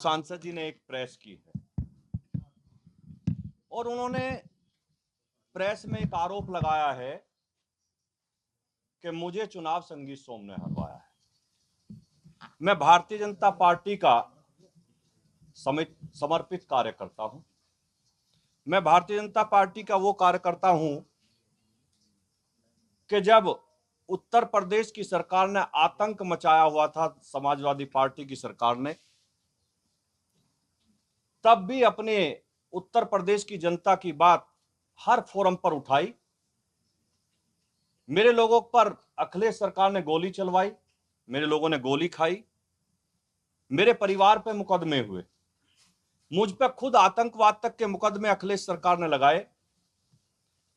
सांसद जी ने एक प्रेस की है और उन्होंने प्रेस में एक आरोप लगाया है कि मुझे चुनाव संगीत सोम ने हरवाया है। मैं भारतीय जनता पार्टी का समर्पित कार्यकर्ता हूं। मैं भारतीय जनता पार्टी का वो कार्यकर्ता हूं कि जब उत्तर प्रदेश की सरकार ने आतंक मचाया हुआ था, समाजवादी पार्टी की सरकार ने, तब भी अपने उत्तर प्रदेश की जनता की बात हर फोरम पर उठाई। मेरे लोगों पर अखिलेश सरकार ने गोली चलवाई, मेरे लोगों ने गोली खाई, मेरे परिवार पे मुकदमे हुए, मुझ पे खुद आतंकवाद तक के मुकदमे अखिलेश सरकार ने लगाए।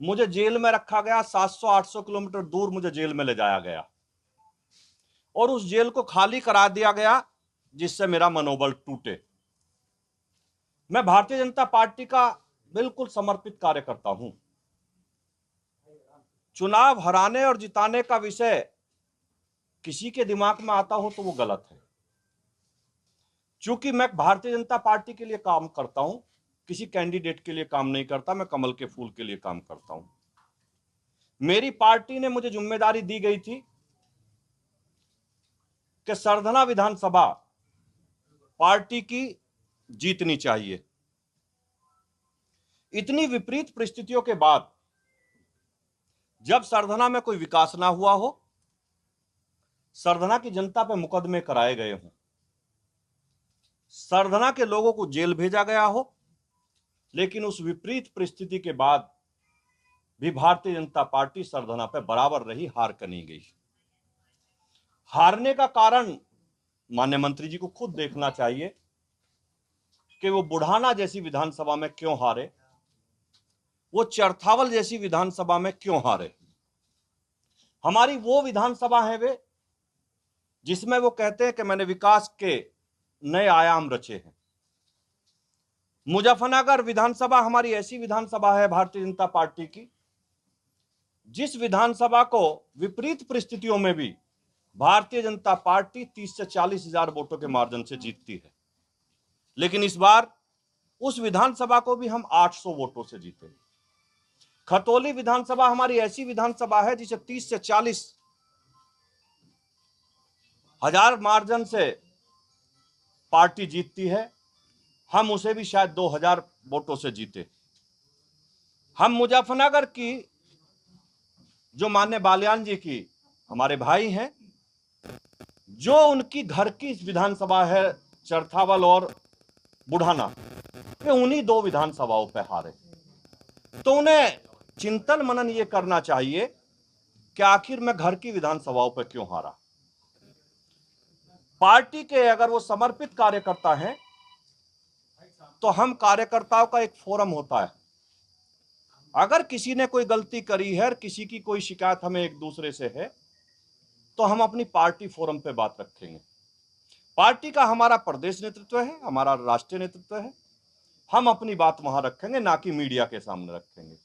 मुझे जेल में रखा गया, 700-800 किलोमीटर दूर मुझे जेल में ले जाया गया और उस जेल को खाली करा दिया गया जिससे मेरा मनोबल टूटे। मैं भारतीय जनता पार्टी का बिल्कुल समर्पित कार्यकर्ता हूं। चुनाव हराने और जिताने का विषय किसी के दिमाग में आता हो तो वो गलत है। चूंकि मैं भारतीय जनता पार्टी के लिए काम करता हूं, किसी कैंडिडेट के लिए काम नहीं करता, मैं कमल के फूल के लिए काम करता हूं। मेरी पार्टी ने मुझे जिम्मेदारी दी गई थी कि सरधना विधानसभा पार्टी की जीतनी चाहिए। इतनी विपरीत परिस्थितियों के बाद जब सरधना में कोई विकास ना हुआ हो, सरधना की जनता पे मुकदमे कराए गए हों, सरधना के लोगों को जेल भेजा गया हो, लेकिन उस विपरीत परिस्थिति के बाद भी भारतीय जनता पार्टी सरधना पे बराबर रही, हार कर नहीं गई। हारने का कारण माननीय मंत्री जी को खुद देखना चाहिए कि वो बुढ़ाना जैसी विधानसभा में क्यों हारे, वो चरथावल जैसी विधानसभा में क्यों हारे। हमारी वो विधानसभा है वे जिसमें वो कहते हैं कि मैंने विकास के नए आयाम रचे हैं। मुजफ्फरनगर विधानसभा हमारी ऐसी विधानसभा है भारतीय जनता पार्टी की, जिस विधानसभा को विपरीत परिस्थितियों में भी भारतीय जनता पार्टी 30 से 40 हजार वोटों के मार्जिन से जीतती है। लेकिन इस बार उस विधानसभा को भी हम 800 वोटों से जीते। खतौली विधानसभा हमारी ऐसी विधानसभा है जिसे 30 से 40 हजार मार्जिन से पार्टी जीतती है, हम उसे भी शायद 2000 वोटों से जीते। हम मुजफ्फरनगर की जो माननीय बालियान जी की हमारे भाई हैं, जो उनकी घर की विधानसभा है चरथावल और बुढ़ाना, वे उन्हीं दो विधानसभाओं पर हारे। तो उन्हें चिंतन मनन ये करना चाहिए कि आखिर मैं घर की विधानसभाओं पर क्यों हारा। पार्टी के अगर वो समर्पित कार्यकर्ता हैं तो हम कार्यकर्ताओं का एक फोरम होता है। अगर किसी ने कोई गलती करी है, किसी की कोई शिकायत हमें एक दूसरे से है, तो हम अपनी पार्टी फोरम पे बात रखेंगे। पार्टी का हमारा प्रदेश नेतृत्व है, हमारा राष्ट्रीय नेतृत्व है, हम अपनी बात वहां रखेंगे, ना कि मीडिया के सामने रखेंगे।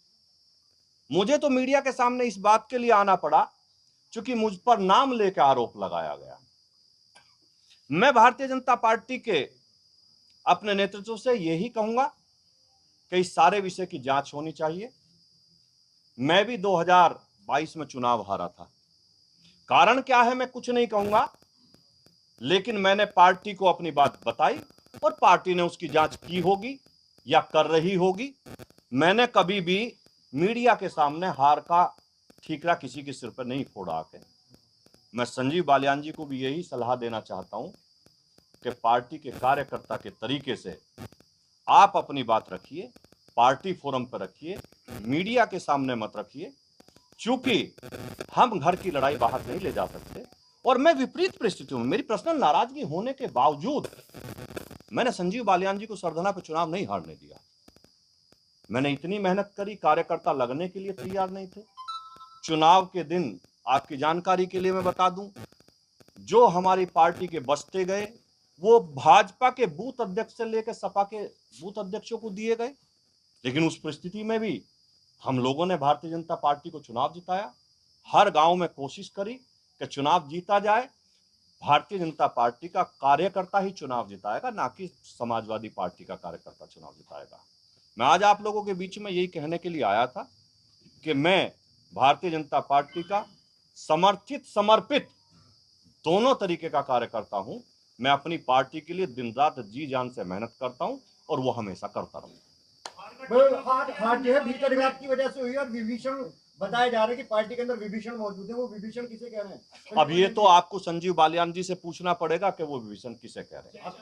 मुझे तो मीडिया के सामने इस बात के लिए आना पड़ा क्योंकि मुझ पर नाम लेकर आरोप लगाया गया। मैं भारतीय जनता पार्टी के अपने नेतृत्व से यही कहूंगा कि इस सारे विषय की जांच होनी चाहिए। मैं भी 2022 में चुनाव हारा था। कारण क्या है मैं कुछ नहीं कहूंगा, लेकिन मैंने पार्टी को अपनी बात बताई और पार्टी ने उसकी जांच की होगी या कर रही होगी। मैंने कभी भी मीडिया के सामने हार का ठीकरा किसी के सिर पर नहीं फोड़ा आके। मैं संजीव बालियान जी को भी यही सलाह देना चाहता हूं कि पार्टी के कार्यकर्ता के तरीके से आप अपनी बात रखिए, पार्टी फोरम पर रखिए, मीडिया के सामने मत रखिए, क्योंकि हम घर की लड़ाई बाहर नहीं ले जा सकते। और मैं विपरीत परिस्थितियों में, मेरी पर्सनल नाराजगी होने के बावजूद, मैंने संजीव बालियान जी को सरधना पर चुनाव नहीं हारने दिया। मैंने इतनी मेहनत करी, कार्यकर्ता लगने के लिए तैयार नहीं थे। चुनाव के दिन आपकी जानकारी के लिए मैं बता दूं, जो हमारी पार्टी के बस्ते गए वो भाजपा के बूथ अध्यक्ष से लेकर सपा के बूथ अध्यक्षों को दिए गए। लेकिन उस परिस्थिति में भी हम लोगों ने भारतीय जनता पार्टी को चुनाव जिताया। हर गांव में कोशिश करी कि चुनाव जीता जाए। भारतीय जनता पार्टी का कार्यकर्ता ही चुनाव जिताएगा, ना कि समाजवादी पार्टी का कार्यकर्ता चुनाव जिताएगा। मैं आज आप लोगों के बीच में यही कहने के लिए आया था कि मैं भारतीय जनता पार्टी का समर्थित समर्पित दोनों तरीके का कार्यकर्ता हूं। मैं अपनी पार्टी के लिए दिन रात जी जान से मेहनत करता हूं और वो हमेशा करता रहूंगा। हार जो है भीतर विवाद की वजह से हुई और विभीषण बताया जा रहा है कि पार्टी के अंदर विभीषण मौजूद है। वो विभीषण किसे कह रहे हैं? अब ये तो आपको संजीव बालियान जी से पूछना पड़ेगा कि वो विभीषण किसे कह रहे हैं।